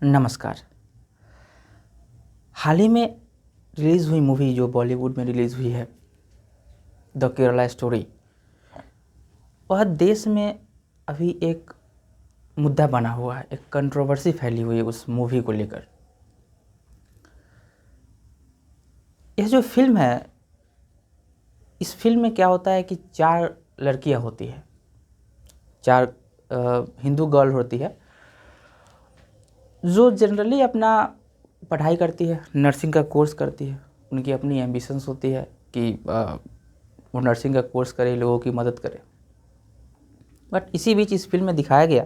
नमस्कार। हाल ही में रिलीज़ हुई मूवी जो बॉलीवुड में रिलीज़ हुई है द केरला स्टोरी, वह देश में अभी एक मुद्दा बना हुआ है, एक कंट्रोवर्सी फैली हुई है उस मूवी को लेकर। यह जो फिल्म है, इस फिल्म में क्या होता है कि 4 लड़कियां होती है, 4 हिंदू गर्ल होती है जो जनरली अपना पढ़ाई करती है, नर्सिंग का कोर्स करती है। उनकी अपनी एम्बिशंस होती है कि वो नर्सिंग का कोर्स करे, लोगों की मदद करे। बट इसी बीच इस फिल्म में दिखाया गया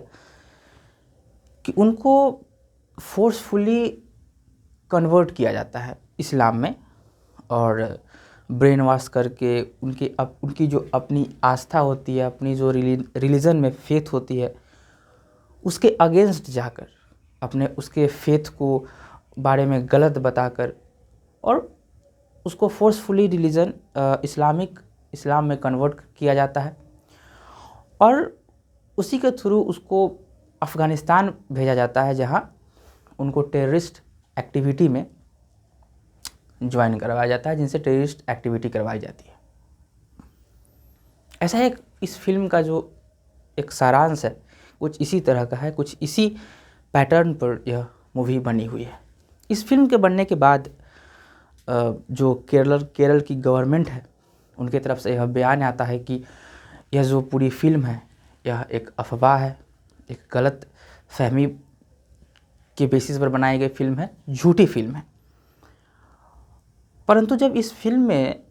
कि उनको फोर्सफुली कन्वर्ट किया जाता है इस्लाम में, और ब्रेन वॉश करके उनकी जो अपनी आस्था होती है, अपनी जो रिलीजन में फेथ होती है, उसके अगेंस्ट जाकर अपने उसके फेथ को बारे में गलत बताकर और उसको फोर्सफुली रिलीजन इस्लाम में कन्वर्ट किया जाता है। और उसी के थ्रू उसको अफ़गानिस्तान भेजा जाता है, जहां उनको टेररिस्ट एक्टिविटी में ज्वाइन करवाया जाता है, जिनसे टेररिस्ट एक्टिविटी करवाई जाती है। ऐसा एक इस फिल्म का जो एक सारांश है, कुछ इसी तरह का है, कुछ इसी पैटर्न पर यह मूवी बनी हुई है। इस फिल्म के बनने के बाद जो केरल की गवर्नमेंट है, उनके तरफ से यह बयान आता है कि यह जो पूरी फिल्म है, यह एक अफवाह है, एक गलत फहमी के बेसिस पर बनाई गई फिल्म है, झूठी फिल्म है। परंतु जब इस फिल्म में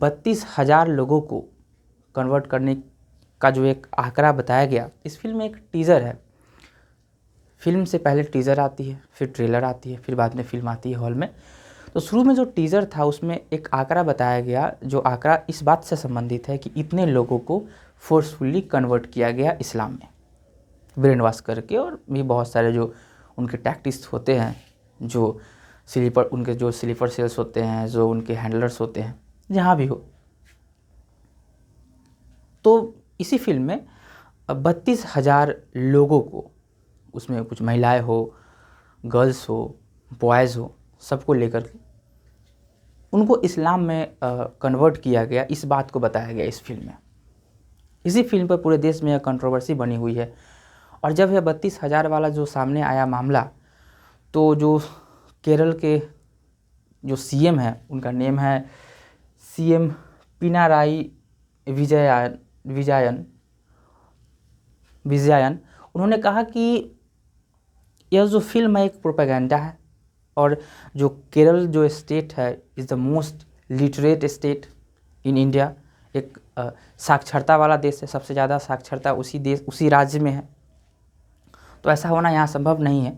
32,000 लोगों को कन्वर्ट करने का जो एक आंकड़ा बताया गया, इस फिल्म में एक टीज़र है। फिल्म से पहले टीज़र आती है, फिर ट्रेलर आती है, फिर बाद में फिल्म आती है हॉल में। तो शुरू में जो टीज़र था उसमें एक आंकड़ा बताया गया, जो आंकड़ा इस बात से संबंधित है कि इतने लोगों को फोर्सफुली कन्वर्ट किया गया इस्लाम में, ब्रेन वॉश करके। और भी बहुत सारे जो उनके टैक्टिक्स होते हैं, जो उनके जो स्लीपर सेल्स होते हैं, जो उनके हैंडलर्स होते हैं, जहाँ भी हो। तो इसी फिल्म में 32,000 लोगों को, उसमें कुछ महिलाएं हो, गर्ल्स हो, बॉयज़ हो, सबको लेकर के उनको इस्लाम में कन्वर्ट किया गया, इस बात को बताया गया इस फिल्म में। इसी फिल्म पर पूरे देश में यह कंट्रोवर्सी बनी हुई है। और जब यह 32,000 वाला जो सामने आया मामला, तो जो केरल के जो सीएम है, उनका नेम है सीएम पिनाराई विजयन, उन्होंने कहा कि यह जो फिल्म है एक प्रोपेगेंडा है, और जो केरल जो स्टेट है is the most literate state in India. एक साक्षरता वाला देश है, सबसे ज़्यादा साक्षरता उसी राज्य में है। तो ऐसा होना यहाँ संभव नहीं है।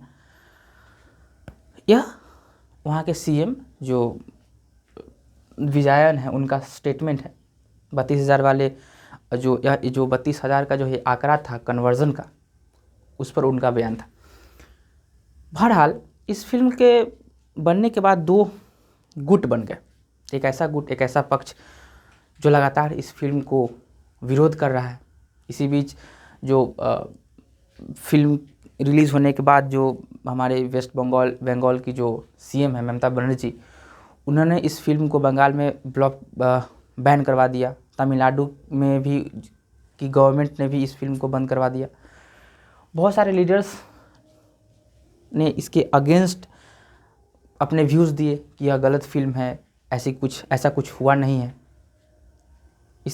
यह वहाँ के सीएम जो विजयन है, उनका स्टेटमेंट है। 32,000 वाले जो 32,000 का जो है आंकड़ा था कन्वर्जन का, उस पर उनका बयान था। बहरहाल इस फिल्म के बनने के बाद 2 गुट बन गए। एक ऐसा पक्ष जो लगातार इस फिल्म को विरोध कर रहा है। इसी बीच जो फिल्म रिलीज़ होने के बाद जो हमारे वेस्ट बंगाल की जो सीएम है ममता बनर्जी, उन्होंने इस फिल्म को बंगाल में बैन करवा दिया। तमिलनाडु में भी की गवर्नमेंट ने भी इस फिल्म को बंद करवा दिया। बहुत सारे लीडर्स ने इसके अगेंस्ट अपने व्यूज़ दिए कि यह गलत फिल्म है, ऐसा कुछ हुआ नहीं है।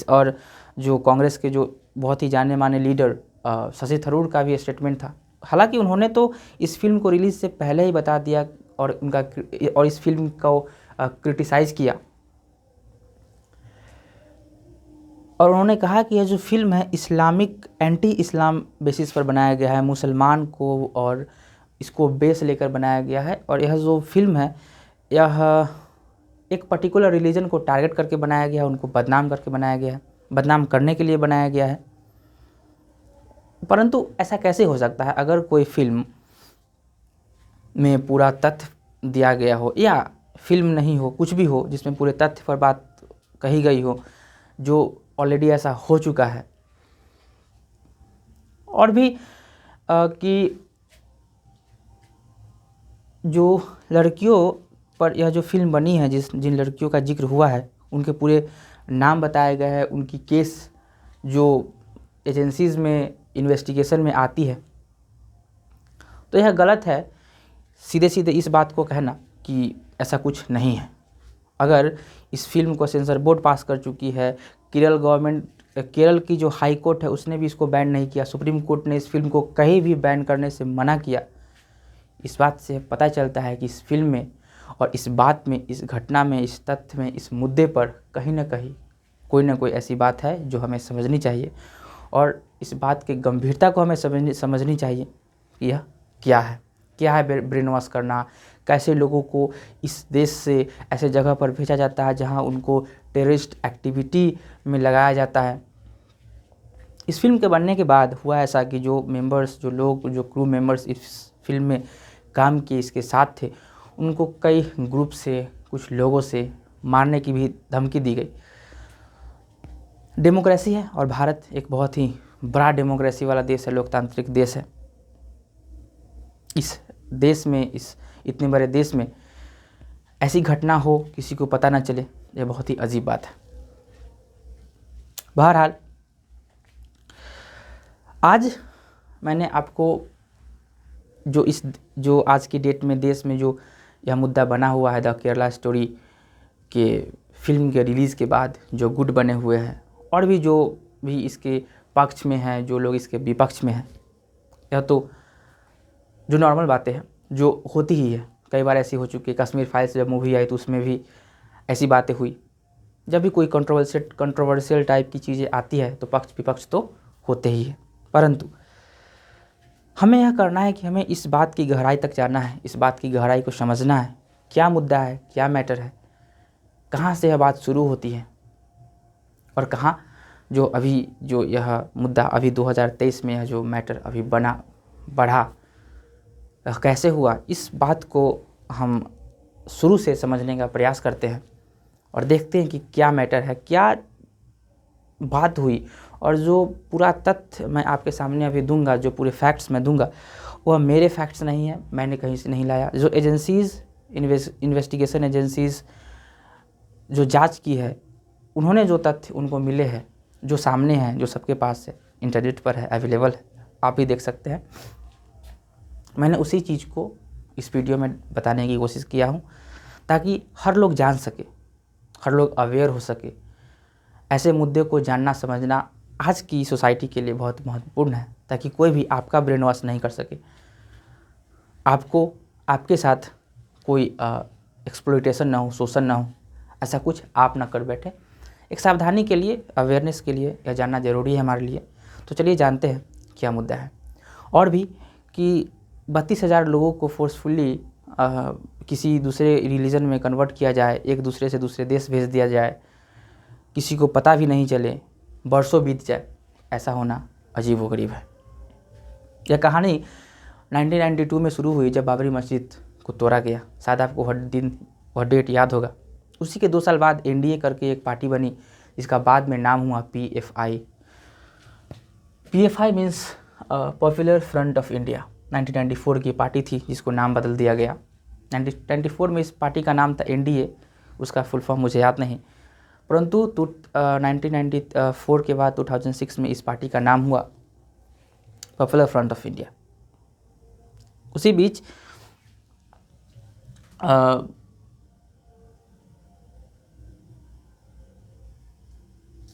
और जो कांग्रेस के जो बहुत ही जाने माने लीडर शशि थरूर का भी स्टेटमेंट था। हालांकि उन्होंने तो इस फिल्म को रिलीज़ से पहले ही बता दिया और इस फिल्म को क्रिटिसाइज़ किया, और उन्होंने कहा कि यह जो फिल्म है इस्लामिक एंटी इस्लाम बेसिस पर बनाया गया है, मुसलमान को और इसको बेस लेकर बनाया गया है। और यह जो फिल्म है, यह एक पर्टिकुलर रिलीजन को टारगेट करके बनाया गया है, उनको बदनाम करके बनाया गया है, बदनाम करने के लिए बनाया गया है। परंतु ऐसा कैसे हो सकता है, अगर कोई फिल्म में पूरा तथ्य दिया गया हो, या फिल्म नहीं हो, कुछ भी हो जिसमें पूरे तथ्य पर बात कही गई हो, जो ऑलरेडी ऐसा हो चुका है। और भी कि जो लड़कियों पर यह जो फिल्म बनी है, जिन लड़कियों का जिक्र हुआ है उनके पूरे नाम बताए गए हैं, उनकी केस जो एजेंसीज़ में इन्वेस्टिगेशन में आती है, तो यह गलत है सीधे सीधे इस बात को कहना कि ऐसा कुछ नहीं है। अगर इस फिल्म को सेंसर बोर्ड पास कर चुकी है, केरल की जो हाई कोर्ट है उसने भी इसको बैन नहीं किया, सुप्रीम कोर्ट ने इस फिल्म को कहीं भी बैन करने से मना किया, इस बात से पता चलता है कि इस फिल्म में और इस बात में, इस घटना में, इस तथ्य में, इस मुद्दे पर कहीं ना कोई ऐसी बात है जो हमें समझनी चाहिए और इस बात की गंभीरता को हमें समझनी चाहिए कि यह क्या है ब्रेन वॉश करना, कैसे लोगों को इस देश से ऐसे जगह पर भेजा जाता है जहां उनको टेररिस्ट एक्टिविटी में लगाया जाता है। इस फिल्म के बनने के बाद हुआ ऐसा कि जो क्रू मेंबर्स इस फिल्म में काम किए, इसके साथ थे, उनको कई ग्रुप से, कुछ लोगों से मारने की भी धमकी दी गई। डेमोक्रेसी है और भारत एक बहुत ही बड़ा डेमोक्रेसी वाला देश है, लोकतांत्रिक देश है। इस देश में, इस इतने बड़े देश में ऐसी घटना हो, किसी को पता ना चले, ये बहुत ही अजीब बात है। बहरहाल आज मैंने आपको जो आज की डेट में देश में जो यह मुद्दा बना हुआ है, द केरला स्टोरी के फिल्म के रिलीज़ के बाद जो गुट बने हुए हैं और भी जो भी इसके पक्ष में हैं, जो लोग इसके विपक्ष में हैं, यह तो जो नॉर्मल बातें हैं जो होती ही है। कई बार ऐसी हो चुकी है, कश्मीर फाइल्स जब मूवी आई तो उसमें भी ऐसी बातें हुई। जब भी कोई कंट्रोवर्शियल टाइप की चीज़ें आती है तो पक्ष विपक्ष तो होते ही है, परंतु हमें यह करना है कि हमें इस बात की गहराई तक जाना है, इस बात की गहराई को समझना है, क्या मुद्दा है, क्या मैटर है, कहाँ से यह बात शुरू होती है और कहाँ जो यह मुद्दा अभी 2023 में यह जो मैटर अभी बढ़ा कैसे हुआ, इस बात को हम शुरू से समझने का प्रयास करते हैं और देखते हैं कि क्या मैटर है, क्या बात हुई। और जो पूरा तथ्य मैं आपके सामने अभी दूंगा, जो पूरे फैक्ट्स मैं दूंगा, वह मेरे फैक्ट्स नहीं है, मैंने कहीं से नहीं लाया। जो एजेंसीज़, इन्वेस्टिगेशन एजेंसीज़ जो जांच की है, उन्होंने जो तथ्य उनको मिले हैं, जो सामने हैं, जो सबके पास है, इंटरनेट पर है, अवेलेबल है, आप भी देख सकते हैं, मैंने उसी चीज़ को इस वीडियो में बताने की कोशिश किया हूँ ताकि हर लोग जान सके, हर लोग अवेयर हो सके। ऐसे मुद्दे को जानना समझना आज की सोसाइटी के लिए बहुत महत्वपूर्ण है ताकि कोई भी आपका ब्रेन वॉश नहीं कर सके, आपको आपके साथ कोई एक्सप्लॉइटेशन ना हो, शोषण ना हो, ऐसा कुछ आप ना कर बैठे। एक सावधानी के लिए, अवेयरनेस के लिए यह जानना ज़रूरी है हमारे लिए। तो चलिए जानते हैं क्या मुद्दा है। और भी कि 32,000 लोगों को फोर्सफुली किसी दूसरे रिलीजन में कन्वर्ट किया जाए, एक दूसरे से दूसरे देश भेज दिया जाए, किसी को पता भी नहीं चले, बरसों बीत जाए, ऐसा होना अजीबोगरीब है। यह कहानी 1992 में शुरू हुई जब बाबरी मस्जिद को तोड़ा गया। शायद आपको वह डेट याद होगा। उसी के 2 साल बाद एनडीए करके एक पार्टी बनी जिसका बाद में नाम हुआ PFI. PFI means popular front of India. 1994 की पार्टी थी जिसको नाम बदल दिया गया। 1994 में इस पार्टी का नाम था एनडीए, उसका फुल फॉर्म मुझे याद नहीं, परंतु 1994 के बाद 2006 में इस पार्टी का नाम हुआ पॉपुलर फ्रंट ऑफ इंडिया। उसी बीच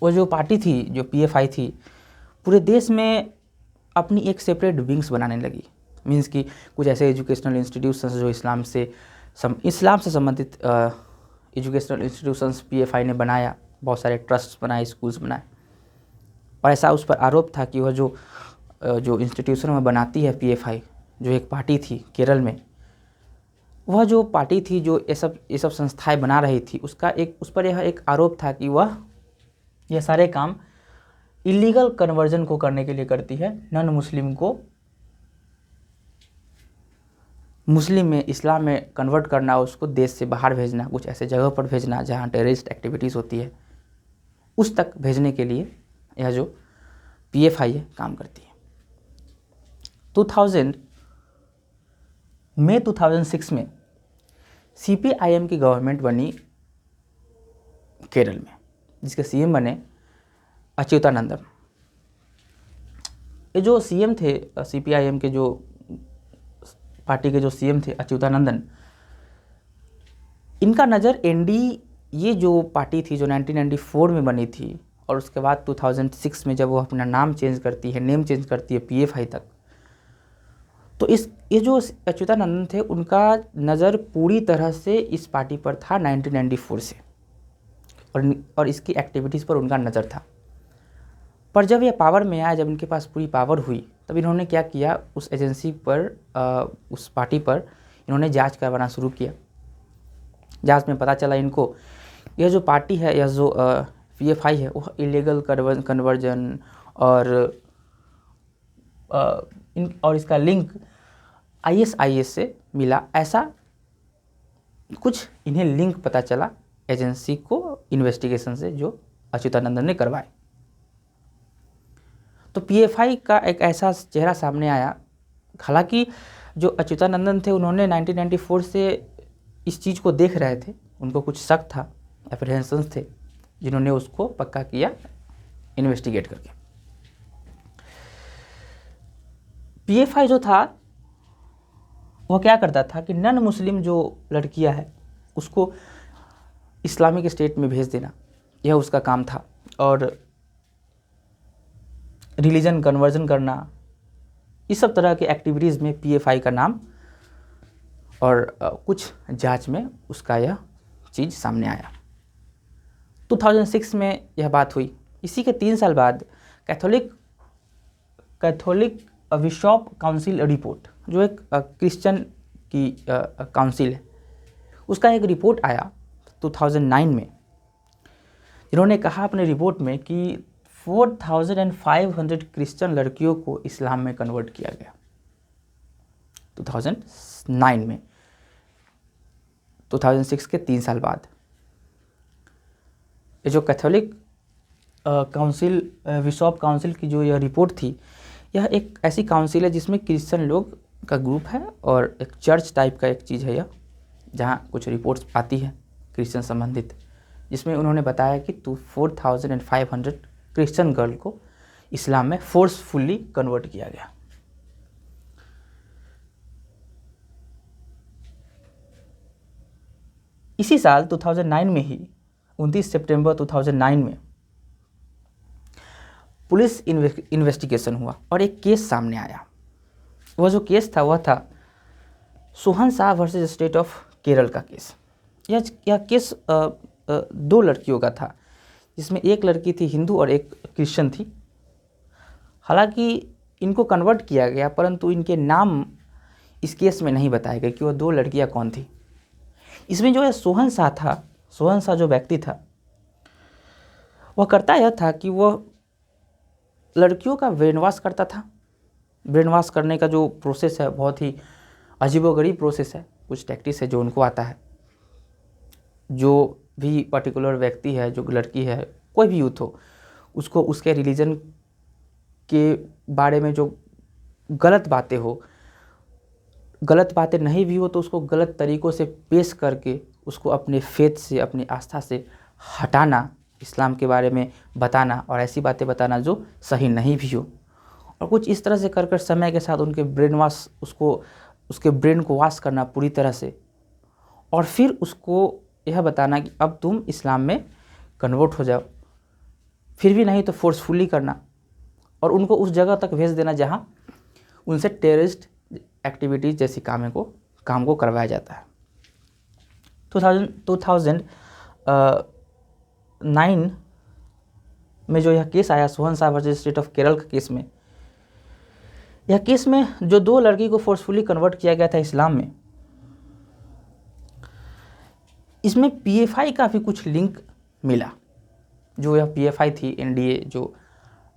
वो जो पार्टी थी, जो पीएफआई थी, पूरे देश में अपनी एक सेपरेट विंग्स बनाने लगी। मीन्स कि कुछ ऐसे एजुकेशनल इंस्टीट्यूशंस जो इस्लाम से संबंधित एजुकेशनल इंस्टीट्यूशंस पीएफआई ने बनाया, बहुत सारे ट्रस्ट्स बनाए, स्कूल्स बनाए। और ऐसा उस पर आरोप था कि वह जो इंस्टीट्यूशन में बनाती है पीएफआई, जो एक पार्टी थी केरल में, वह जो पार्टी थी जो ये सब संस्थाएं बना रही थी, उस पर यह एक आरोप था कि वह यह सारे काम इलीगल कन्वर्जन को करने के लिए करती है, नॉन मुस्लिम को मुस्लिम में, इस्लाम में कन्वर्ट करना, उसको देश से बाहर भेजना, कुछ ऐसे जगह पर भेजना जहाँ टेररिस्ट एक्टिविटीज़ होती है, उस तक भेजने के लिए यह जो पीएफआई है काम करती है। मई 2006 में CPIM की गवर्नमेंट बनी केरल में, जिसके CM बने अच्युतानंदन। ये जो CM थे CPIM के, जो पार्टी के जो CM थे अच्युतानंदन, इनका नज़र ये जो पार्टी थी जो 1994 में बनी थी और उसके बाद 2006 में जब वो अपना नेम चेंज करती है PFI तक, तो ये जो अच्युतानंदन थे उनका नज़र पूरी तरह से इस पार्टी पर था 1994 से, और इसकी एक्टिविटीज़ पर उनका नज़र था। पर जब ये पावर में आया, जब इनके पास पूरी पावर हुई, तब इन्होंने क्या किया, उस एजेंसी पर उस पार्टी पर इन्होंने जांच करवाना शुरू किया। जांच में पता चला इनको यह जो पार्टी है, यह जो PFI है, वो इलीगल कन्वर्जन और इसका लिंक ISIS से मिला, ऐसा कुछ इन्हें लिंक पता चला एजेंसी को इन्वेस्टिगेशन से जो अच्युतानंदन ने करवाए। तो PFI का एक ऐसा चेहरा सामने आया। हालांकि जो अच्युतानंदन थे उन्होंने 1994 से इस चीज़ को देख रहे थे, उनको कुछ शक था, एप्रीहेंशंस थे, जिन्होंने उसको पक्का किया इन्वेस्टिगेट करके। PFI जो था वह क्या करता था कि नॉन मुस्लिम जो लड़कियां है उसको इस्लामिक स्टेट में भेज देना, यह उसका काम था। और रिलीजन कन्वर्जन करना, इस सब तरह के एक्टिविटीज़ में PFI का नाम, और कुछ जांच में उसका यह चीज़ सामने आया। 2006 में यह बात हुई। इसी के 3 साल बाद कैथोलिक बिशप काउंसिल रिपोर्ट, जो एक क्रिश्चियन की काउंसिल है, उसका एक रिपोर्ट आया 2009 में। इन्होंने कहा अपने रिपोर्ट में कि 4500 क्रिश्चियन लड़कियों को इस्लाम में कन्वर्ट किया गया 2009 में। 2006 के 3 साल बाद ये जो कैथोलिक काउंसिल, बिशप काउंसिल की जो यह रिपोर्ट थी, यह एक ऐसी काउंसिल है जिसमें क्रिश्चियन लोग का ग्रुप है और एक चर्च टाइप का एक चीज़ है यह, जहाँ कुछ रिपोर्ट्स आती है क्रिश्चियन संबंधित, जिसमें उन्होंने बताया कि 4500 क्रिश्चियन गर्ल को इस्लाम में फोर्सफुली कन्वर्ट किया गया। इसी साल 2009 में ही 29 सितंबर 2009 में पुलिस इन्वेस्टिगेशन हुआ और एक केस सामने आया। वह जो केस था वह था Sohan Shah versus state of Kerala का केस। यह केस 2 लड़कियों का था, जिसमें एक लड़की थी हिंदू और एक क्रिश्चियन थी। हालांकि इनको कन्वर्ट किया गया, परंतु इनके नाम इस केस में नहीं बताए गए कि वह 2 लड़कियां कौन थी। इसमें जो है सोहन शाह था, सोहन शाह जो व्यक्ति था, वह करता यह था कि वह लड़कियों का ब्रेन वॉश करता था। ब्रेन वॉश करने का जो प्रोसेस है बहुत ही अजीबोगरीब प्रोसेस है, कुछ टैक्टिक्स है जो उनको आता है। जो भी पर्टिकुलर व्यक्ति है, जो लड़की है, कोई भी यूथ हो, उसको उसके रिलीजन के बारे में जो गलत बातें हो, गलत बातें नहीं भी हो तो उसको गलत तरीक़ों से पेश करके उसको अपने फेथ से, अपनी आस्था से हटाना, इस्लाम के बारे में बताना और ऐसी बातें बताना जो सही नहीं भी हो। और कुछ इस तरह से कर कर समय के साथ उनके ब्रेन वॉश, उसके ब्रेन को वॉश करना पूरी तरह से, और फिर उसको यह बताना कि अब तुम इस्लाम में कन्वर्ट हो जाओ, फिर भी नहीं तो फोर्सफुली करना, और उनको उस जगह तक भेज देना जहाँ उनसे टेररिस्ट एक्टिविटीज़ जैसी काम को करवाया जाता है। 2009 में जो यह केस आया Sohan Shah versus state of Kerala के केस में, यह केस में जो 2 लड़की को फोर्सफुली कन्वर्ट किया गया था इस्लाम में, इसमें PFI का भी कुछ लिंक मिला। जो यह PFI थी, NDA जो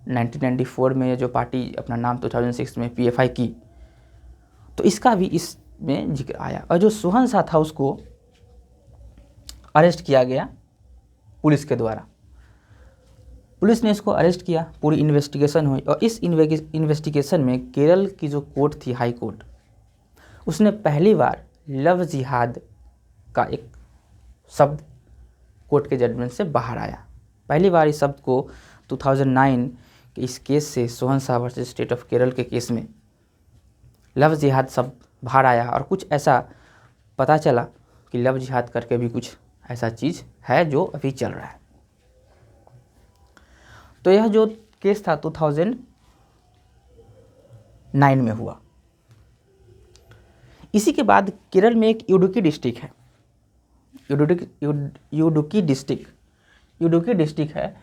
1994 में जो पार्टी अपना नाम 2006 में PFI की, तो इसका भी इसमें जिक्र आया। और जो सोहन शाह था उसको अरेस्ट किया गया पुलिस के द्वारा। पुलिस ने इसको अरेस्ट किया, पूरी इन्वेस्टिगेशन हुई, और इस इन्वेस्टिगेशन में केरल की जो कोर्ट थी, हाई कोर्ट, उसने पहली बार लव जिहाद का एक शब्द कोर्ट के जजमेंट से बाहर आया। पहली बार इस शब्द को 2009 के इस केस से, Sohan Shah versus state of Kerala के केस में लव जिहाद शब्द बाहर आया और कुछ ऐसा पता चला कि लव जिहाद करके भी कुछ ऐसा चीज़ है जो अभी चल रहा है। तो यह जो केस था 2009 में हुआ। इसी के बाद केरल में एक इडुक्की डिस्ट्रिक्ट है, इडुक्की डिस्ट्रिक्ट है,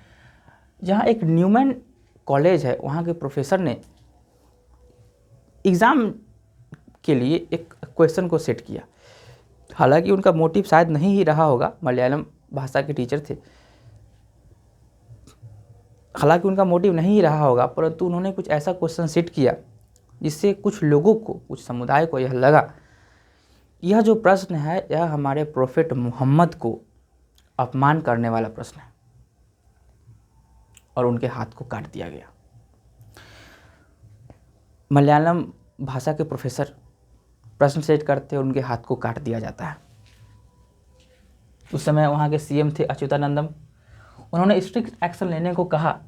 जहाँ एक न्यूमैन कॉलेज है। वहाँ के प्रोफेसर ने एग्ज़ाम के लिए एक क्वेश्चन को सेट किया। हालांकि उनका मोटिव शायद नहीं ही रहा होगा, मलयालम भाषा के टीचर थे, हालांकि उनका मोटिव नहीं ही रहा होगा, परंतु उन्होंने कुछ ऐसा क्वेश्चन सेट किया जिससे कुछ लोगों को, कुछ समुदाय को यह लगा यह जो प्रश्न है यह हमारे प्रोफेट मोहम्मद को अपमान करने वाला प्रश्न है, और उनके हाथ को काट दिया गया। मलयालम भाषा के प्रोफेसर प्रश्न सेट करते हैं, उनके हाथ को काट दिया जाता है। उस समय वहाँ के सीएम थे अच्युतानंदम। उन्होंने स्ट्रिक्ट एक्शन लेने को कहा।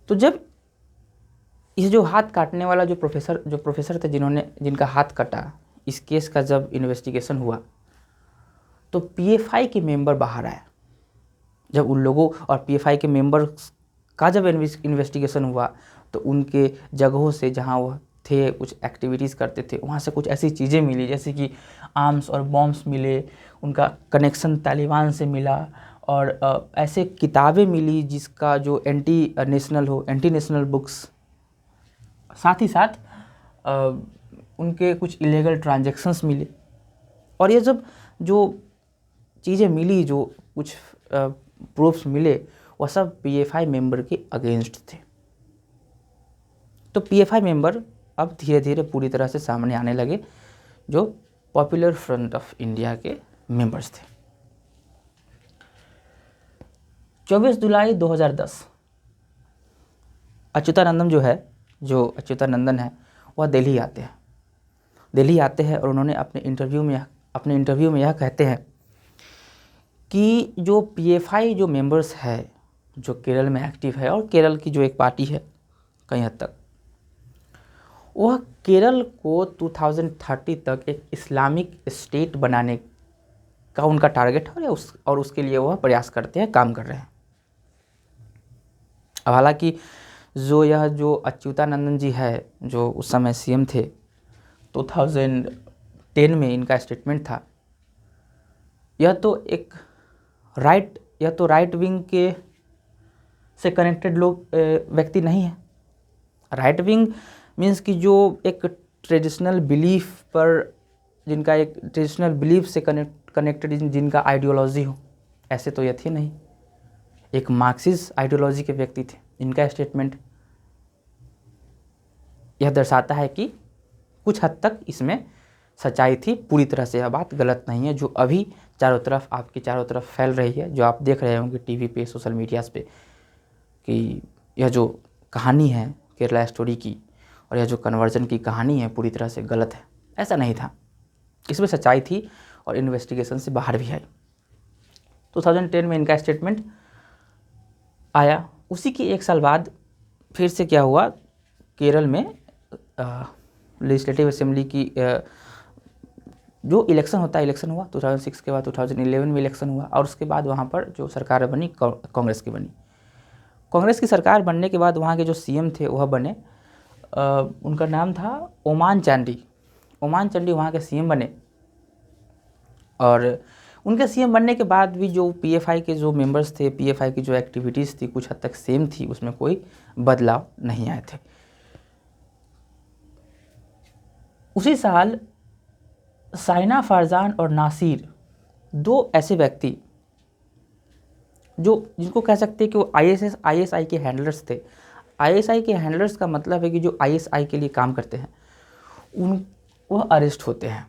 तो जब ये जो हाथ काटने वाला जो प्रोफेसर थे, जिनका हाथ कटा, इस केस का जब इन्वेस्टिगेशन हुआ तो पीएफआई के मेंबर बाहर आए। जब उन लोगों और पीएफआई के मेंबर का जब इन्वेस्टिगेशन हुआ तो उनके जगहों से, जहां वो थे, कुछ एक्टिविटीज़ करते थे, वहाँ से कुछ ऐसी चीज़ें मिली जैसे कि आर्म्स और बॉम्ब्स मिले, उनका कनेक्शन तालिबान से मिला, और ऐसे किताबें मिली जिसका जो एंटी नेशनल बुक्स, साथ ही साथ उनके कुछ इलीगल ट्रांजैक्शंस मिले। और ये जब जो चीज़ें मिली, जो कुछ प्रूफ्स मिले, वह सब पीएफआई मेंबर के अगेंस्ट थे। तो पीएफआई मेंबर अब धीरे धीरे पूरी तरह से सामने आने लगे, जो पॉपुलर फ्रंट ऑफ इंडिया के मेंबर्स थे। 24 जुलाई 2010 अच्युतानंदन है, वह दिल्ली आते हैं और उन्होंने अपने इंटरव्यू में यह कहते हैं कि जो पीएफआई जो मेंबर्स है, जो केरल में एक्टिव है, और केरल की जो एक पार्टी है कई हद तक, वह केरल को 2030 तक एक इस्लामिक स्टेट बनाने का उनका टारगेट है, और उसके लिए वह प्रयास करते हैं, काम कर रहे हैं। अब हालांकि जो अच्युतानंदन जी है, जो उस समय सीएम थे, 2010 में इनका स्टेटमेंट था, यह तो राइट विंग के से कनेक्टेड व्यक्ति नहीं है। राइट विंग मीन्स कि जो एक ट्रेडिशनल बिलीफ से कनेक्टेड जिनका आइडियोलॉजी हो, ऐसे तो ये थे नहीं। एक मार्क्सिस्ट आइडियोलॉजी के व्यक्ति थे। इनका स्टेटमेंट यह दर्शाता है कि कुछ हद तक इसमें सच्चाई थी, पूरी तरह से यह बात गलत नहीं है, जो अभी आपके चारों तरफ फैल रही है, जो आप देख रहे होंगे टीवी पे, सोशल मीडियाज़ पे, कि यह जो कहानी है केरला स्टोरी की, और यह जो कन्वर्जन की कहानी है, पूरी तरह से गलत है। ऐसा नहीं था, इसमें सच्चाई थी और इन्वेस्टिगेशन से बाहर भी आई। 2010 में इनका स्टेटमेंट आया। उसी के एक साल बाद फिर से क्या हुआ, केरल में लेजिस्लेटिव असेंबली की जो इलेक्शन हुआ 2006 के बाद 2011 में इलेक्शन हुआ, और उसके बाद वहाँ पर जो सरकार बनी कांग्रेस की बनी। कांग्रेस की सरकार बनने के बाद वहाँ के जो सीएम थे वह बने, उनका नाम था ओमान चांडी वहाँ के सीएम बने। और उनके सीएम बनने के बाद भी जो पीएफआई के जो मेंबर्स थे, पीएफआई की जो एक्टिविटीज़ थी, कुछ हद तक सेम थी, उसमें कोई बदलाव नहीं आए थे। उसी साल साइना फरजान और नासिर, दो ऐसे व्यक्ति जिनको कह सकते हैं कि वो आईएसआई के हैंडलर्स थे। आईएसआई के हैंडलर्स का मतलब है कि जो आईएसआई के लिए काम करते हैं, वह अरेस्ट होते हैं।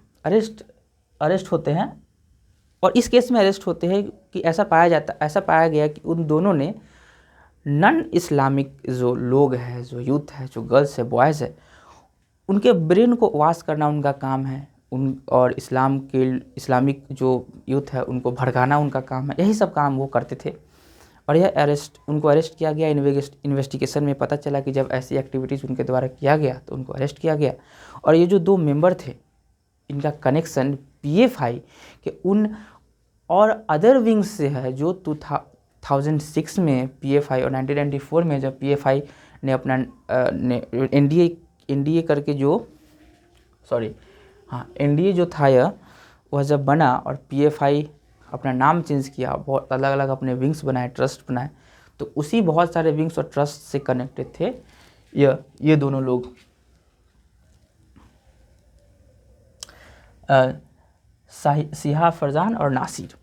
और इस केस में अरेस्ट होते हैं कि ऐसा पाया गया कि उन दोनों ने नॉन इस्लामिक जो लोग हैं, जो यूथ है, जो गर्ल्स है, बॉयज़ है, उनके ब्रेन को वॉश करना उनका काम है, और इस्लामिक जो यूथ है उनको भड़काना उनका काम है, यही सब काम वो करते थे। और यह उनको अरेस्ट किया गया। इन्वेस्टिगेशन में पता चला कि जब ऐसी एक्टिविटीज़ उनके द्वारा किया गया तो उनको अरेस्ट किया गया। और ये जो 2 मेंबर थे, इनका कनेक्शन PFI के उन और अदर विंग्स से है, जो 2006 में PFI और 1994 में जब PFI ने अपना NDA करके NDA जो था वह जब बना और PFI अपना नाम चेंज किया, बहुत अलग अलग अपने विंग्स बनाए, ट्रस्ट बनाए, तो उसी बहुत सारे विंग्स और ट्रस्ट से कनेक्टेड थे ये दोनों लोग। सिहा फरजान और नासिर।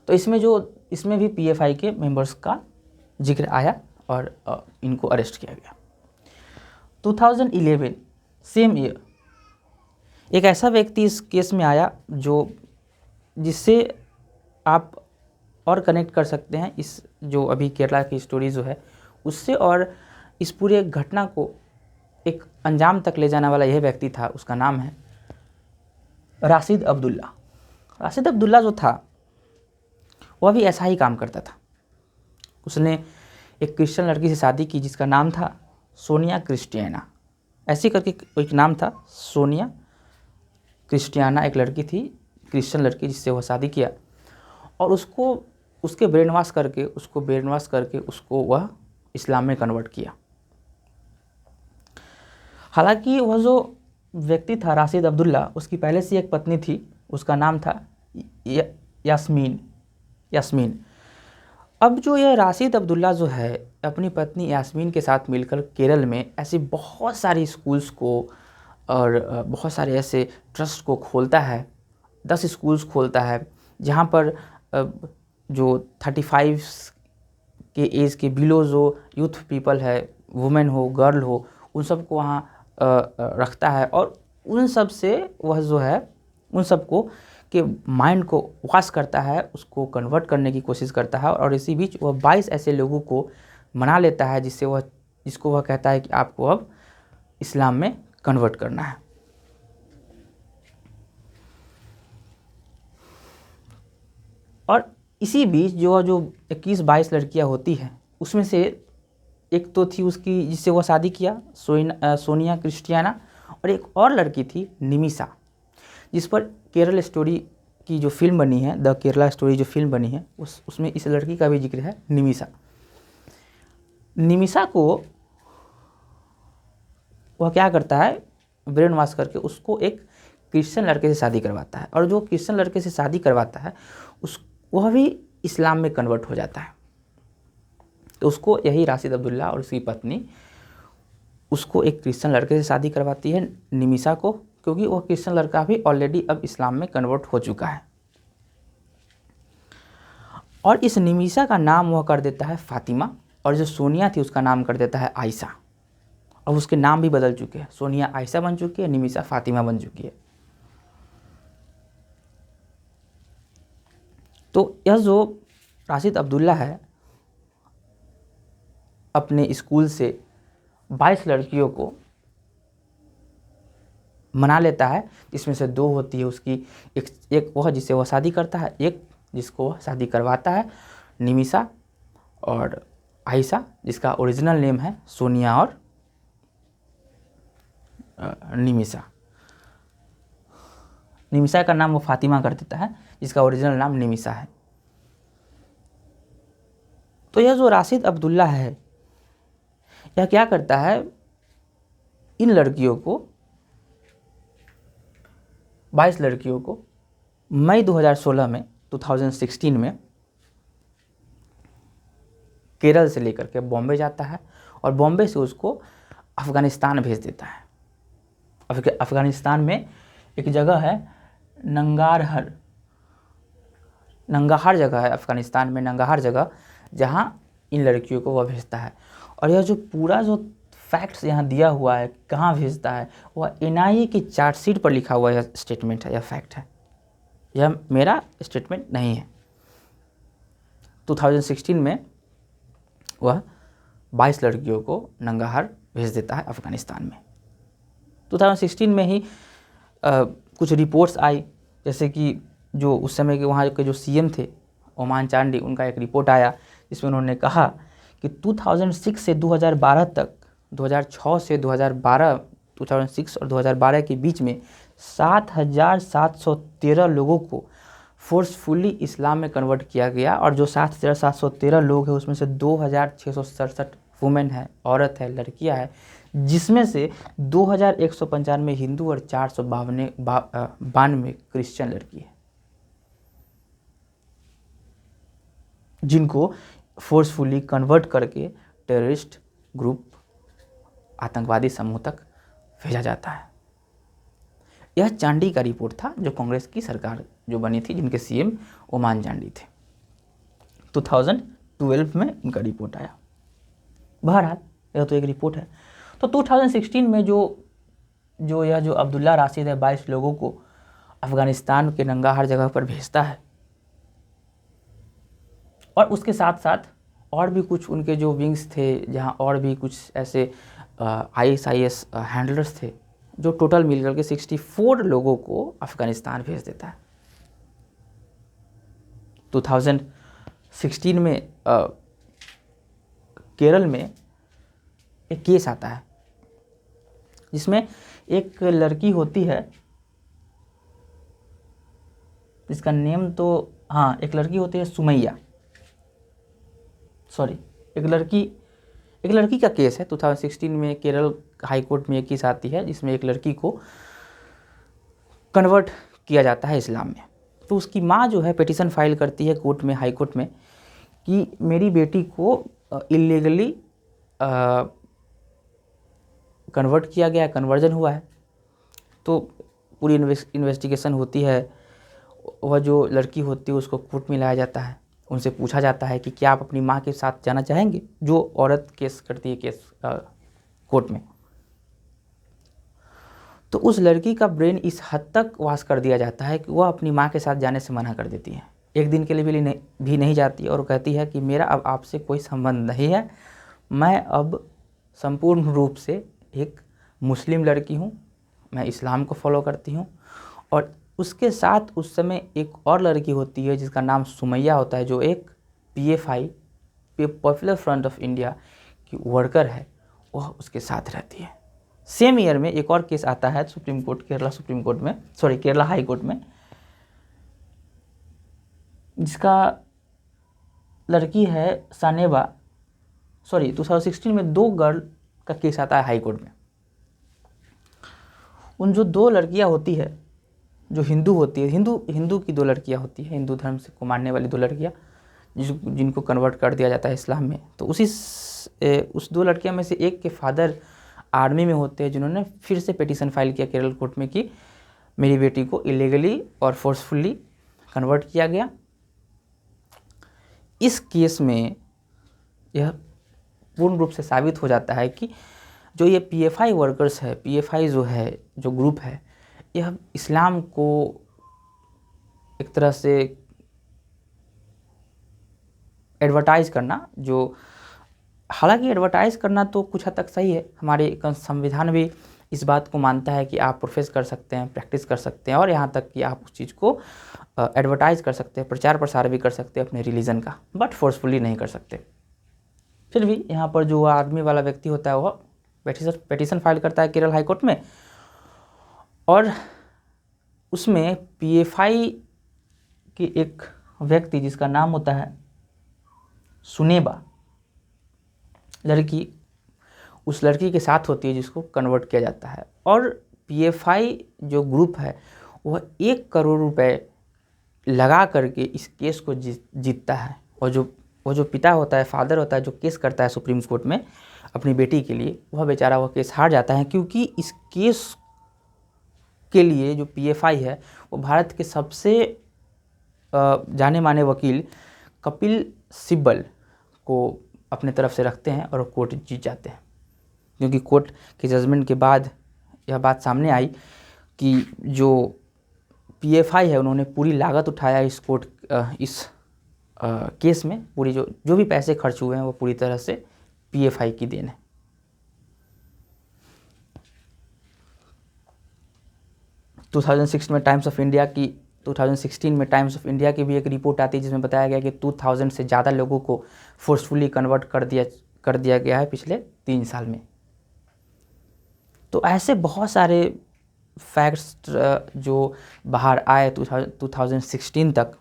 तो इसमें भी PFI के मेंबर्स का जिक्र आया और इनको अरेस्ट किया गया। 2011 सेम ईयर एक ऐसा व्यक्ति इस केस में आया जिससे आप और कनेक्ट कर सकते हैं इस जो अभी केरला की स्टोरी जो है उससे, और इस पूरे घटना को एक अंजाम तक ले जाने वाला यह व्यक्ति था। उसका नाम है राशिद अब्दुल्ला। राशिद अब्दुल्ला जो था वह भी ऐसा ही काम करता था। उसने एक क्रिश्चियन लड़की से शादी की जिसका नाम था सोनिया क्रिस्टियाना, ऐसी करके एक नाम था, सोनिया क्रिस्टियाना एक लड़की थी, क्रिश्चियन लड़की, जिससे वह शादी किया। और उसको ब्रेन वॉश करके उसको वह इस्लाम में कन्वर्ट किया। हालांकि वह जो व्यक्ति था राशिद अब्दुल्ला, उसकी पहले से एक पत्नी थी, उसका नाम था यास्मीन। अब जो यह राशिद अब्दुल्ला जो है अपनी पत्नी यास्मीन के साथ मिलकर केरल में ऐसी बहुत सारी स्कूल्स को और बहुत सारे ऐसे ट्रस्ट को खोलता है। 10 स्कूल्स खोलता है जहाँ पर जो 35 के एज के बिलो जो यूथ पीपल है, वुमेन हो, गर्ल हो, उन सबको वहाँ रखता है। और उन सब से वह जो है उन सबको के माइंड को वॉश करता है, उसको कन्वर्ट करने की कोशिश करता है। और इसी बीच वह 22 ऐसे लोगों को मना लेता है जिसको वह कहता है कि आपको अब इस्लाम में कन्वर्ट करना है। और इसी बीच जो 21-22 लड़कियां होती हैं उसमें से एक तो थी उसकी जिससे वह शादी किया, सोनिया क्रिस्टियाना, और एक और लड़की थी निमिषा, जिस पर केरल स्टोरी की जो फिल्म बनी है, द केरला स्टोरी जो फिल्म बनी है उसमें इस लड़की का भी जिक्र है, निमिषा को वह क्या करता है, ब्रेन वॉश करके उसको एक क्रिश्चियन लड़के से शादी करवाता है। और जो क्रिश्चियन लड़के से शादी करवाता है वह भी इस्लाम में कन्वर्ट हो जाता है। तो उसको यही राशिद अब्दुल्ला और उसकी पत्नी उसको एक क्रिश्चियन लड़के से शादी करवाती है, निमिषा को, क्योंकि वह क्रिश्चियन लड़का भी ऑलरेडी अब इस्लाम में कन्वर्ट हो चुका है। और इस निमिषा का नाम वह कर देता है फातिमा, और जो सोनिया थी उसका नाम कर देता है आयशा। अब उसके नाम भी बदल चुके हैं, सोनिया आयशा बन चुकी है, निमिषा फातिमा बन चुकी है। तो यह जो राशिद अब्दुल्ला है अपने स्कूल से 22 लड़कियों को मना लेता है, जिसमें से 2 होती है उसकी, एक वह जिससे वह शादी करता है, एक जिसको वह शादी करवाता है, निमिषा और आयशा, जिसका ओरिजिनल नेम है सोनिया और निमिषा का नाम वो फातिमा कर देता है, जिसका ओरिजिनल नाम निमिषा है। तो यह जो राशिद अब्दुल्ला है यह क्या करता है, इन लड़कियों को 22 लड़कियों को मई 2016 में केरल से लेकर के बॉम्बे जाता है और बॉम्बे से उसको अफ़गानिस्तान भेज देता है। अफ़गानिस्तान में एक जगह है नंगाहार जगह है, अफ़गानिस्तान में नंगाहार जगह, जहाँ इन लड़कियों को वह भेजता है। और यह जो पूरा जो फैक्ट्स यहाँ दिया हुआ है कहाँ भेजता है, वह NIA की चार्जशीट पर लिखा हुआ यह स्टेटमेंट है, यह फैक्ट है, यह मेरा स्टेटमेंट नहीं है। 2016 में वह 22 लड़कियों को नंगाहार भेज देता है अफ़गानिस्तान में। 2016 में ही कुछ रिपोर्ट्स आई, जैसे कि जो उस समय के वहाँ के जो सीएम थे ओमान चांडी, उनका एक रिपोर्ट आया जिसमें उन्होंने कहा कि 2006 से 2012 तक, 2006 से 2012, 2006 और 2012 के बीच में 7,713 लोगों को फोर्सफुली इस्लाम में कन्वर्ट किया गया, और जो 7,713 लोग हैं उसमें से 2,667 वुमेन है, औरत है, लड़कियां है, जिसमें से 2,195 हिंदू और 492 क्रिश्चियन लड़की है, जिनको फोर्सफुली कन्वर्ट करके टेररिस्ट ग्रुप, आतंकवादी समूह तक भेजा जाता है। यह चांडी का रिपोर्ट था, जो कांग्रेस की सरकार जो बनी थी, जिनके सीएम ओमान चांडी थे। 2012 में इनका रिपोर्ट आया। बहरहाल यह तो एक रिपोर्ट है। तो 2016 में जो अब्दुल्ला राशिद है 22 लोगों को अफ़गानिस्तान के नंगाहार जगह पर भेजता है, और उसके साथ साथ और भी कुछ उनके जो विंग्स थे, जहां और भी कुछ ऐसे ISIS हैंडलर्स थे, जो टोटल मिलकर के 64 लोगों को अफ़गानिस्तान भेज देता है। 2016 में केरल में एक केस आता है जिसमें एक लड़की होती है, जिसका नेम तो एक लड़की होती है सुमैया, एक लड़की का केस है। 2016 में केरल हाई कोर्ट में एक केस आती है जिसमें एक लड़की को कन्वर्ट किया जाता है इस्लाम में। तो उसकी माँ जो है पिटीशन फाइल करती है कोर्ट में, हाई कोर्ट में, कि मेरी बेटी को इलीगली कन्वर्ट किया गया, कन्वर्जन हुआ है। तो पूरी इन्वेस्टिगेशन होती है। वह जो लड़की होती है उसको कोर्ट में लाया जाता है, उनसे पूछा जाता है कि क्या आप अपनी माँ के साथ जाना चाहेंगे, जो औरत केस करती है कोर्ट में। तो उस लड़की का ब्रेन इस हद तक वॉश कर दिया जाता है कि वह अपनी माँ के साथ जाने से मना कर देती है, एक दिन के लिए भी नहीं जाती, और कहती है कि मेरा अब आपसे कोई संबंध नहीं है, मैं अब संपूर्ण रूप से एक मुस्लिम लड़की हूँ, मैं इस्लाम को फॉलो करती हूँ। और उसके साथ उस समय एक और लड़की होती है जिसका नाम सुमैया होता है, जो एक PFI, popular front of India की वर्कर है, वह उसके साथ रहती है। सेम ईयर में एक और केस आता है supreme court, Kerala high court में, जिसका लड़की है सानेबा, 2016 में 2 गर्ल का केस आता है हाई कोर्ट में। उन जो 2 लड़कियां होती है, जो हिंदू होती है, हिंदू की 2 लड़कियां होती है, हिंदू धर्म से को मानने वाली 2 लड़कियां, जिनको कन्वर्ट कर दिया जाता है इस्लाम में। तो उस 2 लड़कियां में से एक के फादर आर्मी में होते हैं, जिन्होंने फिर से पिटीशन फाइल किया केरल कोर्ट में कि मेरी बेटी को इलीगली और फोर्सफुली कन्वर्ट किया गया। इस केस में यह पूर्ण रूप से साबित हो जाता है कि जो ये PFI वर्कर्स है, PFI जो ग्रुप है, यह इस्लाम को एक तरह से एडवर्टाइज करना, जो हालांकि एडवर्टाइज करना तो कुछ हद तक सही है, हमारे संविधान भी इस बात को मानता है कि आप प्रोफेस कर सकते हैं, प्रैक्टिस कर सकते हैं, और यहाँ तक कि आप उस चीज़ को एडवर्टाइज कर सकते हैं, प्रचार प्रसार भी कर सकते हैं अपने रिलीजन का, बट फोर्सफुली नहीं कर सकते। फिर भी यहाँ पर जो आर्मी वाला व्यक्ति होता है वह पिटीशन फाइल करता है केरल हाई कोर्ट में, और उसमें PFI के एक व्यक्ति जिसका नाम होता है सुनेबा लड़की, उस लड़की के साथ होती है जिसको कन्वर्ट किया जाता है। और PFI जो ग्रुप है वह 1 करोड़ रुपए लगा करके इस केस को जीतता है। और वो जो पिता होता है, फादर होता है, जो केस करता है सुप्रीम कोर्ट में अपनी बेटी के लिए, वह बेचारा वह केस हार जाता है, क्योंकि इस केस के लिए जो PFI है वो भारत के सबसे जाने माने वकील कपिल सिब्बल को अपने तरफ से रखते हैं और कोर्ट जीत जाते हैं। क्योंकि कोर्ट के जजमेंट के बाद यह बात सामने आई कि जो PFI है उन्होंने पूरी लागत उठाया इस केस में, पूरी जो भी पैसे खर्च हुए हैं वो पूरी तरह से PFI की देन है। 2006 में टाइम्स ऑफ इंडिया की 2016 में टाइम्स ऑफ इंडिया की भी एक रिपोर्ट आती है जिसमें बताया गया कि 2000 से ज़्यादा लोगों को फोर्सफुली कन्वर्ट कर दिया गया है पिछले 3 साल में। तो ऐसे बहुत सारे फैक्ट्स जो बाहर आए 2016 तक,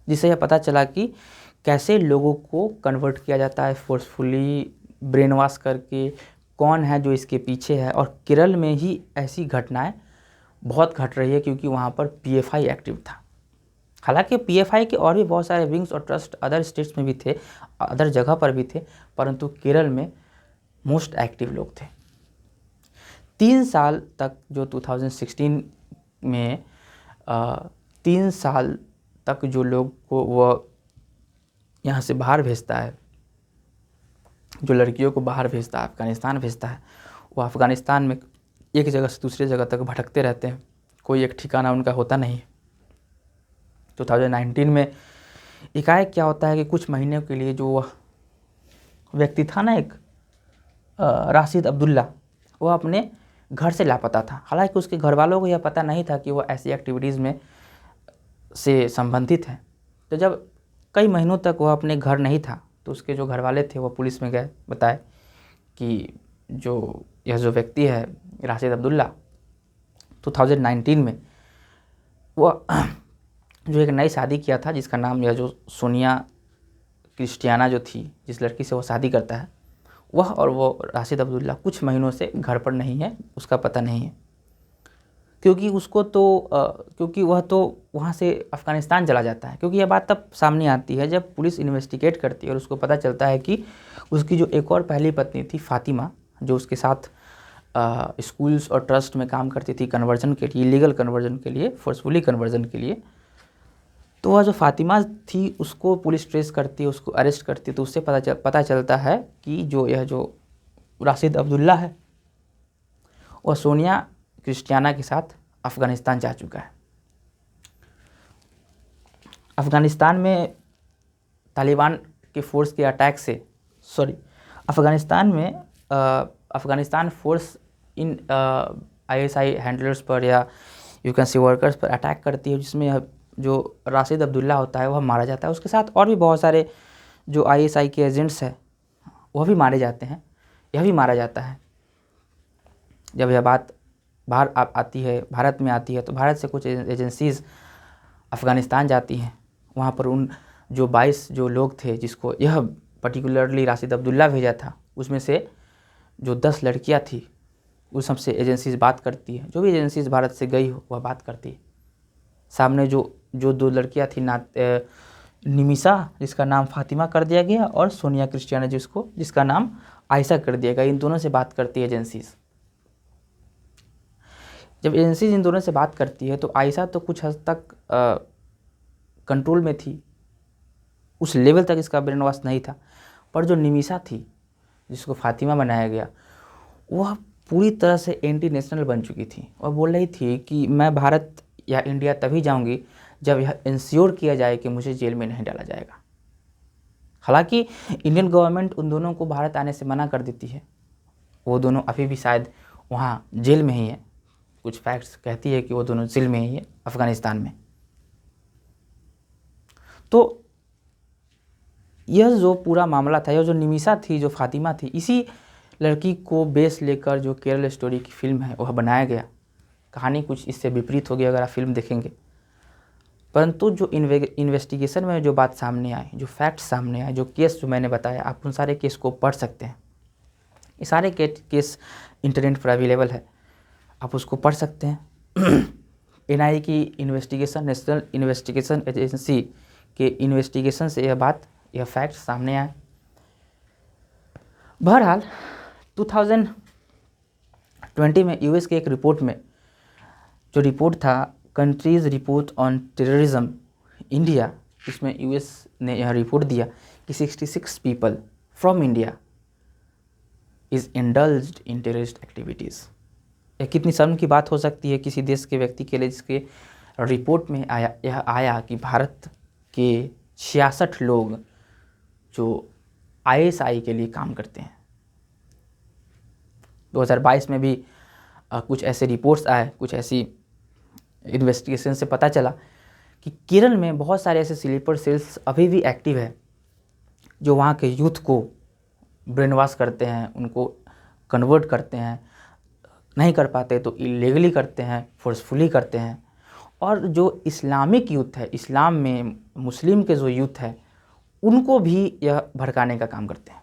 जिससे यह पता चला कि कैसे लोगों को कन्वर्ट किया जाता है फोर्सफुली, ब्रेन वॉश करके, कौन है जो इसके पीछे है। और केरल में ही ऐसी घटनाएं बहुत घट रही है क्योंकि वहाँ पर पीएफआई एक्टिव था। हालांकि पीएफआई के और भी बहुत सारे विंग्स और ट्रस्ट अदर स्टेट्स में भी थे, अदर जगह पर भी थे, परंतु केरल में मोस्ट एक्टिव लोग थे। 3 साल तक जो 2016 में 3 साल तक जो लोग को वह यहाँ से बाहर भेजता है, जो लड़कियों को बाहर भेजता है, अफ़गानिस्तान भेजता है, वो अफ़गानिस्तान में एक जगह से दूसरी जगह तक भटकते रहते हैं, कोई एक ठिकाना उनका होता नहीं है। 2019 में एकाएक क्या होता है कि कुछ महीनों के लिए जो व्यक्ति था ना, एक राशिद अब्दुल्ला, वह अपने घर से लापता था। हालांकि उसके घर वालों को यह पता नहीं था कि वह ऐसी एक्टिविटीज़ में से संबंधित है। तो जब कई महीनों तक वह अपने घर नहीं था तो उसके जो घर वाले थे वो पुलिस में गए, बताए कि यह जो व्यक्ति है राशिद अब्दुल्ला 2019 में वह जो एक नई शादी किया था, जिसका नाम यह जो सोनिया क्रिस्टियाना जो थी, जिस लड़की से वो शादी करता है, वह और वो राशिद अब्दुल्ला कुछ महीनों से घर पर नहीं है, उसका पता नहीं है। क्योंकि क्योंकि वह तो वहाँ से अफ़गानिस्तान चला जाता है। क्योंकि यह बात तब सामने आती है जब पुलिस इन्वेस्टिगेट करती है और उसको पता चलता है कि उसकी जो एक और पहली पत्नी थी फातिमा, जो उसके साथ स्कूल्स और ट्रस्ट में काम करती थी कन्वर्जन के लिए, लीगल कन्वर्जन के लिए, फोर्सफुली कन्वर्जन के लिए। तो वह जो फातिमा थी उसको पुलिस ट्रेस करती है, उसको अरेस्ट करती है। तो उससे पता चलता है कि यह जो राशिद अब्दुल्ला है वह सोनिया क्रिस्टियाना के साथ अफ़गानिस्तान जा चुका है। अफ़गानिस्तान में तालिबान के फोर्स के अटैक से Afghanistan force in ISI handlers पर या यू कैन सी वर्कर्स पर अटैक करती है, जिसमें जो राशिद अब्दुल्ला होता है वह मारा जाता है। उसके साथ और भी बहुत सारे जो आईएसआई के एजेंट्स हैं वह भी मारे जाते हैं, यह भी मारा जाता है। जब यह बात बाहर आती है, भारत में आती है, तो भारत से कुछ एजेंसीज़ अफ़गानिस्तान जाती हैं। वहाँ पर उन जो 22 जो लोग थे जिसको यह पर्टिकुलरली राशिद अब्दुल्ला भेजा था, उसमें से जो 10 लड़कियाँ थी उस सबसे एजेंसीज़ बात करती है। जो भी एजेंसीज़ भारत से गई हो वह बात करती है। सामने जो 2 लड़कियाँ थी निमिषा, जिसका नाम फातिमा कर दिया गया, और सोनिया क्रिस्टियाना जिसका नाम आयशा कर दिया गया, इन दोनों से बात करती है एजेंसीज़। जब एजेंसीज इन दोनों से बात करती है तो आयशा तो कुछ हद तक कंट्रोल में थी, उस लेवल तक इसका ब्रेन वॉश नहीं था। पर जो निमिषा थी, जिसको फातिमा बनाया गया, वह पूरी तरह से एंटी नेशनल बन चुकी थी और बोल रही थी कि मैं भारत या इंडिया तभी जाऊंगी जब यह इंश्योर किया जाए कि मुझे जेल में नहीं डाला जाएगा। हालांकि इंडियन गवर्नमेंट उन दोनों को भारत आने से मना कर देती है, वो दोनों अभी भी शायद वहाँ जेल में ही है। कुछ फैक्ट्स कहती है कि वो दोनों जेल में ही है अफ़गानिस्तान में। तो यह जो पूरा मामला था, यह जो निमिषा थी, जो फातिमा थी, इसी लड़की को बेस लेकर जो केरल स्टोरी की फिल्म है वह बनाया गया। कहानी कुछ इससे विपरीत होगी अगर आप फिल्म देखेंगे, परंतु जो इन्वेस्टिगेशन में जो बात सामने आई, जो फैक्ट सामने आए, जो केस जो मैंने बताया, आप उन सारे केस को पढ़ सकते हैं। ये सारे केस इंटरनेट पर अवेलेबल है, आप उसको पढ़ सकते हैं। एनआईए की इन्वेस्टिगेशन, नेशनल इन्वेस्टिगेशन एजेंसी के इन्वेस्टिगेशन से यह फैक्ट सामने आए। बहरहाल 2020 में यूएस के एक रिपोर्ट में, जो रिपोर्ट था countries report on terrorism India, इसमें यूएस ने यह रिपोर्ट दिया कि 66 people from India is indulged in terrorist activities. यह कितनी शर्म की बात हो सकती है किसी देश के व्यक्ति के लिए, जिसके रिपोर्ट में यह आया कि भारत के 66 लोग जो आईएसआई के लिए काम करते हैं। 2022 में भी कुछ ऐसे रिपोर्ट्स आए, कुछ ऐसी इन्वेस्टिगेशन से पता चला कि केरल में बहुत सारे ऐसे स्लीपर सेल्स अभी भी एक्टिव है जो वहाँ के यूथ को ब्रेन वॉश करते हैं, उनको कन्वर्ट करते हैं, नहीं कर पाते तो इलीगली करते हैं, फोर्सफुली करते हैं। और जो इस्लामिक यूथ है, इस्लाम में मुस्लिम के जो यूथ है, उनको भी यह भड़काने का काम करते हैं।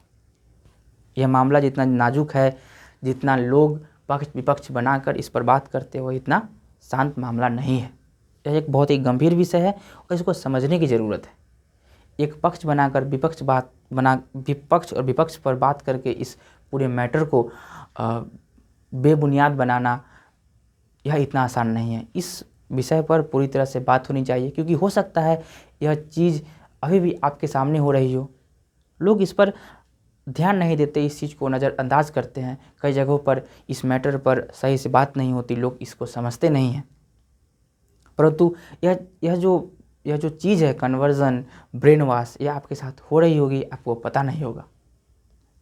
यह मामला जितना नाजुक है, जितना लोग पक्ष विपक्ष बनाकर इस पर बात करते हो, इतना शांत मामला नहीं है। यह एक बहुत ही गंभीर विषय है और इसको समझने की ज़रूरत है। एक पक्ष बनाकर विपक्ष और विपक्ष पर बात करके इस पूरे मैटर को बेबुनियाद बनाना, यह इतना आसान नहीं है। इस विषय पर पूरी तरह से बात होनी चाहिए, क्योंकि हो सकता है यह चीज़ अभी भी आपके सामने हो रही हो। लोग इस पर ध्यान नहीं देते, इस चीज़ को नज़रअंदाज करते हैं। कई जगहों पर इस मैटर पर सही से बात नहीं होती, लोग इसको समझते नहीं हैं। परंतु यह जो चीज़ है कन्वर्जन, ब्रेन वॉश, यह आपके साथ हो रही होगी, आपको पता नहीं होगा।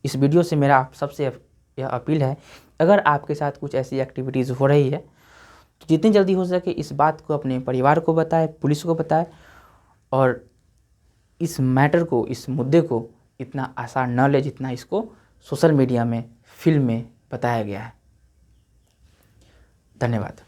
इस वीडियो से मेरा आप सबसे यह अपील है, अगर आपके साथ कुछ ऐसी एक्टिविटीज़ हो रही है तो जितनी जल्दी हो सके इस बात को अपने परिवार को बताएं, पुलिस को बताएं, और इस मैटर को, इस मुद्दे को इतना आसान न ले जितना इसको सोशल मीडिया में, फिल्म में बताया गया है। धन्यवाद।